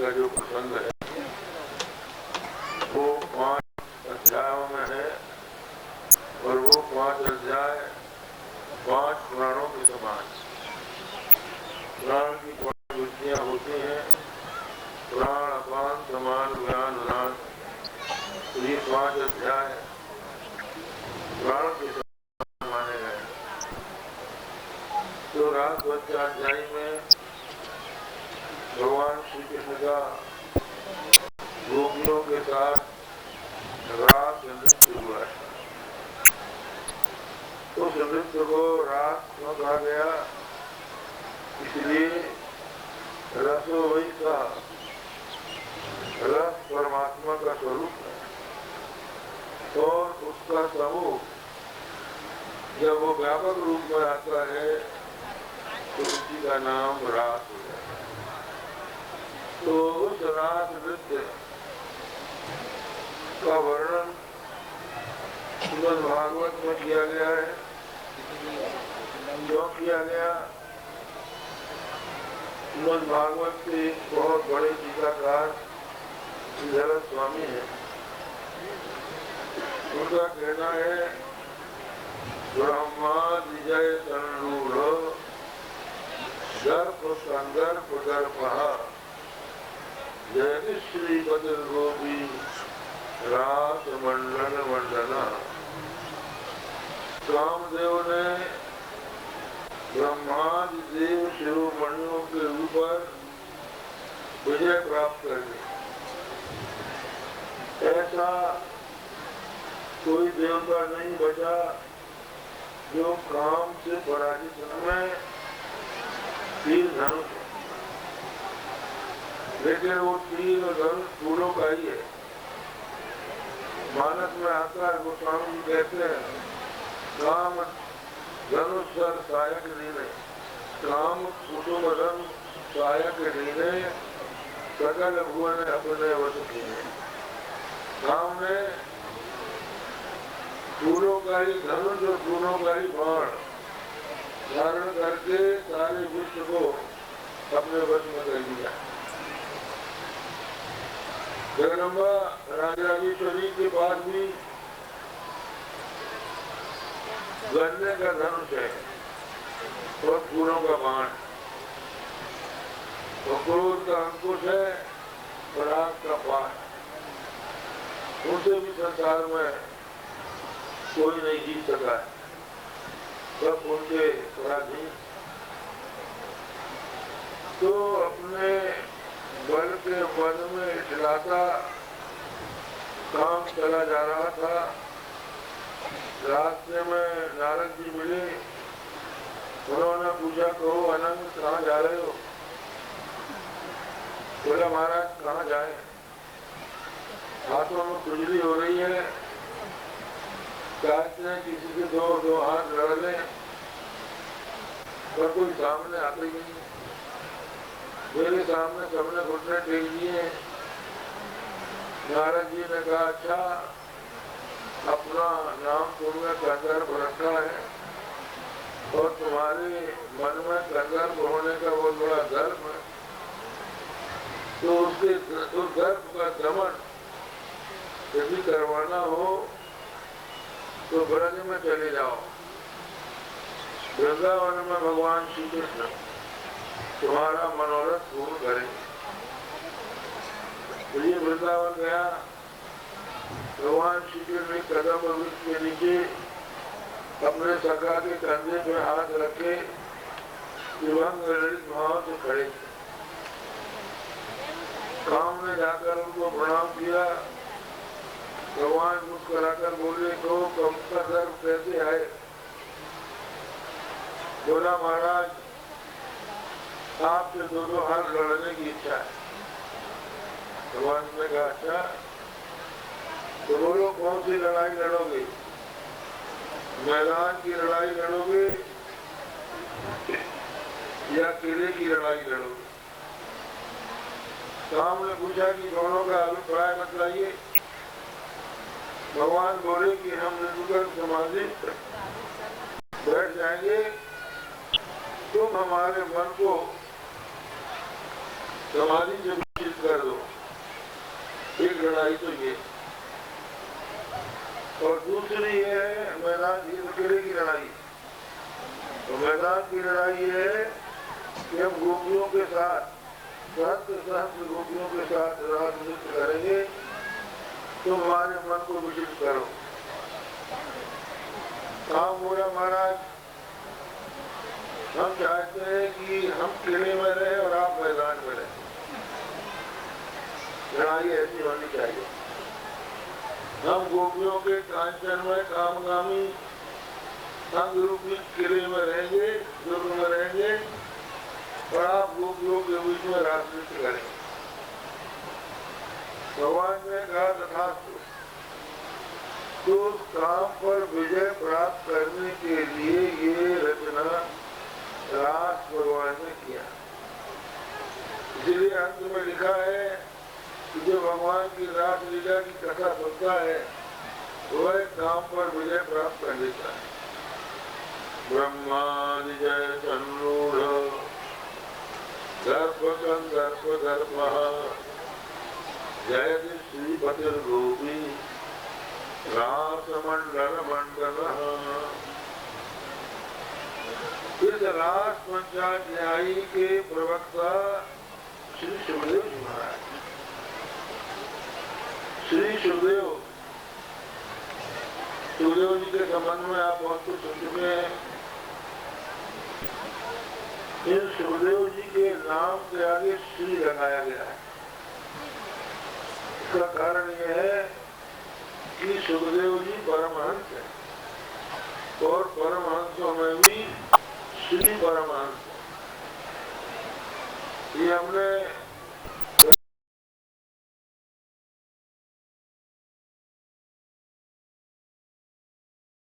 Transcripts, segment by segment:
का जो प्रसंग है वो 5 अध्यायों में है और वो 5 अध्याय 5 पुराणों के समान। पुराण की 5 वृत्तियां होती हैं, पुराण, अपान, समान, ज्ञान, उदान। ये 5 अध्याय पुराण के समान माने गए। तो रास-अध्याय में भगवान श्री कृष्ण का गोपियों के साथ रास नृत्य हुआ है। उस नृत्य को रास क्यों कहा गया? इसलिए रसो वही का रस परमात्मा का स्वरूप है और उसका समूह जब वो व्यापक रूप में आता है तो उसी का नाम रास हो जाता है। तो उस रास नृत्य का वर्णन श्रीमद् भागवत में किया गया है। क्यों किया गया? श्रीमद् भागवत के बहुत बड़े टीकाकार श्रीधर स्वामी हैं। उनका कहना है ब्रह्मा विजय संरूढ़ दर्प संदर्प दर्पहा जय श्री बद्र गोपी रास मंडन मंडना। कामदेव ने ब्रह्मादि देव शिरोमणियों के ऊपर विजय प्राप्त कर ली। ऐसा कोई देवता नहीं बचा जो काम से पराजित में तीर धनुष, लेकिन वो तीर और धनुष फूलों का ही है। मानस में आता है, गोस्वामी जी कहते हैं काम धनुष सर सायक नीने, काम कुसुम रंग सायक नीने, सकल भुवन अपने वश कीने। काम ने फूलों का ही धनुष और फूलों का ही बाण धारण करके सारे विश्व को अपने वश में कर लिया। जगदम्बा राजराजेश्वरी के पास भी गन्ने का धनुष है और फूलों का बाण, और क्रोध का अंकुश है और आग का पाठ। उनसे भी संसार में कोई नहीं जीत सका है, सब उनके पराधीन। तो अपने बल के मन में इठलाता काम चला जा रहा था। रास्ते में नारद जी मिले, उन्होंने पूछा कहो अनंत कहाँ जा रहे हो? बोला महाराज कहाँ जाए, हाथों में खुजली हो रही है, चाहते हैं किसी के दो हाथ लड़ लें पर कोई सामने आते ही नहीं। मेरे सामने सबने घुटने टेक दिए। नारद जी ने कहा अच्छा अपना नाम तुमने कंदर्प रखा है और तुम्हारे मन में कंदर्प होने का बहुत बड़ा गर्व है, तो उसके उस गर्व का दमन यदि करवाना हो तो ब्रज में चले जाओ। वृंदावन में भगवान श्री कृष्ण तुम्हारा मनोरथ पूर्ण करेंगे। तो ये वृंदावन गया, भगवान श्री कृष्ण कदम वृक्ष के नीचे अपने सखा के कंधे पे हाथ रखे दिवंग ललित भाव से खड़े। काम ने जाकर उनको प्रणाम किया। भगवान मुस्कुराकर बोले तो कम का दर्द कैसे आए? बोला महाराज आपसे दो हाथ लड़ने की इच्छा है। भगवान ने कहा अच्छा तो बोलो कौन सी लड़ाई लड़ोगे, मैदान की लड़ाई लड़ोगे या किले की लड़ाई लड़ोगे? काम ने पूछा कि दोनों का अभिप्राय बतलाइए। भगवान बोले कि हम निर्विकल्प समाधि बैठ जाएंगे, तुम हमारे मन को समाधि से विचलित कर लड़ाई तो ये, और दूसरी है मैदान जीत किले की लड़ाई। तो मैदान की लड़ाई ये है कि हम गोपियों के साथ सहस्त्र सहस्त्र गोपियों के साथ रात नृत्य करेंगे, तुम हमारे मन को विचलित करो। काम बोला महाराज हम चाहते हैं कि हम किले में रहे और आप मैदान में रहे, लड़ाई ऐसी होनी चाहिए। हम गोपियों के कांचन में कामगामी अंग रूपी किले में रहेंगे, दुर्ग में रहेंगे, और आप गोपियों के बीच में रात नृत्य करेंगे। भगवान ने कहा तथास्तु। तो उस काम पर विजय प्राप्त करने के लिए ये रचना रास भगवान ने किया। इसलिए अंत में लिखा है कि जो भगवान की रास लीला की कथा सुनता है वह काम पर विजय प्राप्त कर लेता है। ब्रह्मादि जय संरूढ़ दर्प कंदर्प दर्पः जयति श्रीपतिर्गोपी रासमंडल मंडलः। इस रास पंचाध्यायी के प्रवक्ता श्री सुखदेव जी महाराज, श्री सुखदेव जी के संबंध में आप बहुत कुछ सुन चुके हैं। इन सुखदेव जी के नाम के आगे श्री लगाया गया है। इसका कारण यह है कि सुखदेव जी परमहंस है और परमहंसों में भी श्री परमहंस। ये हमने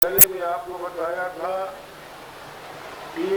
पहले भी आपको बताया था कि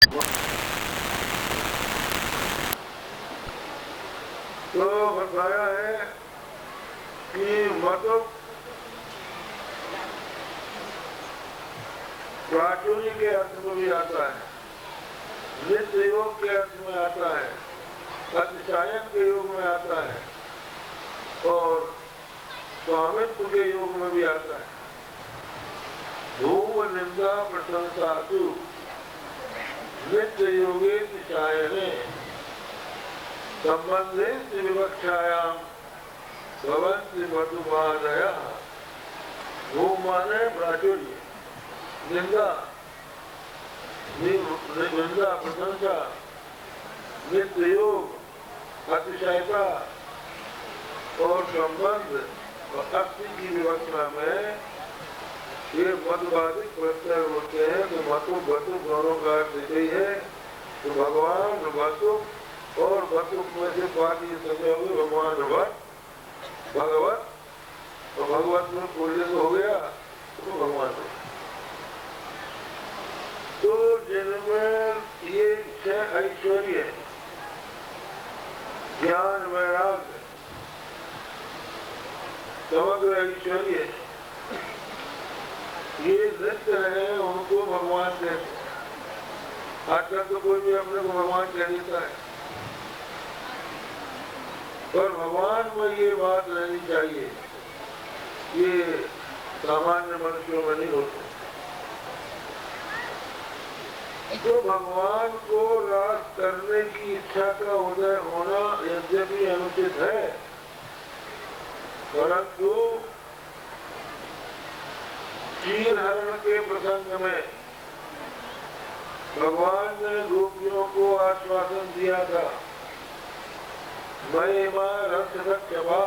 तो बताया है कि मतो प्राचुर्य के अर्थ में भी आता है, नित्य योग के अर्थ में आता है, अतिशायन के योग में आता है और स्वामित्व के योग में भी आता है। धूम निंदा प्रशंसासु नित्य योगे शायने संबंधे विवक्षायाम भवन्ति मधुमादया। धूम माने प्राचुर्य, निंदा निंदा प्रशंसा, नित्य योग, अतिशयता और संबंध और अस्थि की विवक्षा में ये मतवादिक प्रत्यय होते हैं। तो मतु बतु दोनों का अर्थ यही है। तो भगवान वसु और वसु में से पाती समय हो गई भगवान भगवत, और भगवत में पुण्य हो गया तो भगवान हो। तो जिनमें ये छह ऐश्वर्य, ज्ञान, वैराग्य, समग्र ऐश्वर्य, ये नृत्य है, उनको भगवान कहते हैं। आजकल तो कोई भी अपने को भगवान कह देता है, पर भगवान में ये बात रहनी चाहिए, ये सामान्य मनुष्यों में नहीं होते। तो भगवान को रास करने की इच्छा का उदय होना यद्यपि अनुचित है, परंतु क्षीरहरण के प्रसंग में भगवान ने गोपियों को आश्वासन दिया था, मैं मां रथ रक्षवा,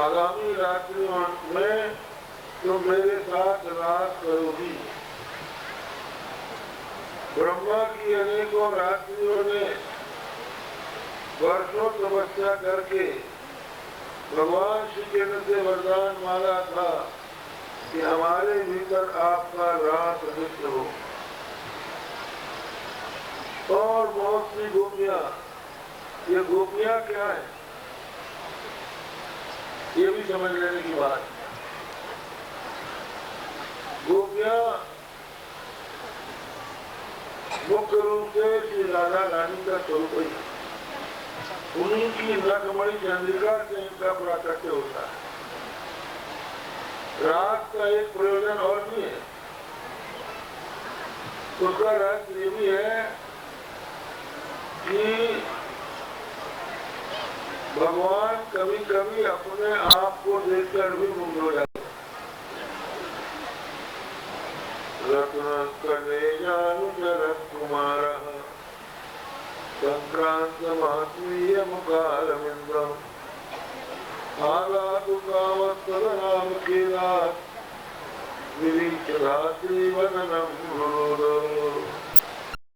आगामी रात्रियों में तुम मेरे साथ रात करोगी। ब्रह्मा की अनेकों रात्रियों ने वर्षों तपस्या करके भगवान श्री कृष्ण से वरदान मांगा था कि हमारे भीतर आपका रास नित्य हो। और बहुत सी गोपियां, ये गोपियां क्या है ये भी समझ लेने की बात। गोपियां मुख्य रूप से श्री राधा रानी का स्वरूप ही, उन्हीं की नखमणि चंद्रिका से इनका प्राकट्य होता है। रास का एक प्रयोजन और भी है, उसका रहस्य ये भी है कि भगवान कभी कभी अपने आप को देखकर भी मुग्ध हो जाते हैं। रत्न कनेजानुचर कुमार संक्रांत मात्मीय मुखारविंदम आगातु कामस्तदनाम केदार विरीक्षधात्री वदनम गुरुदो।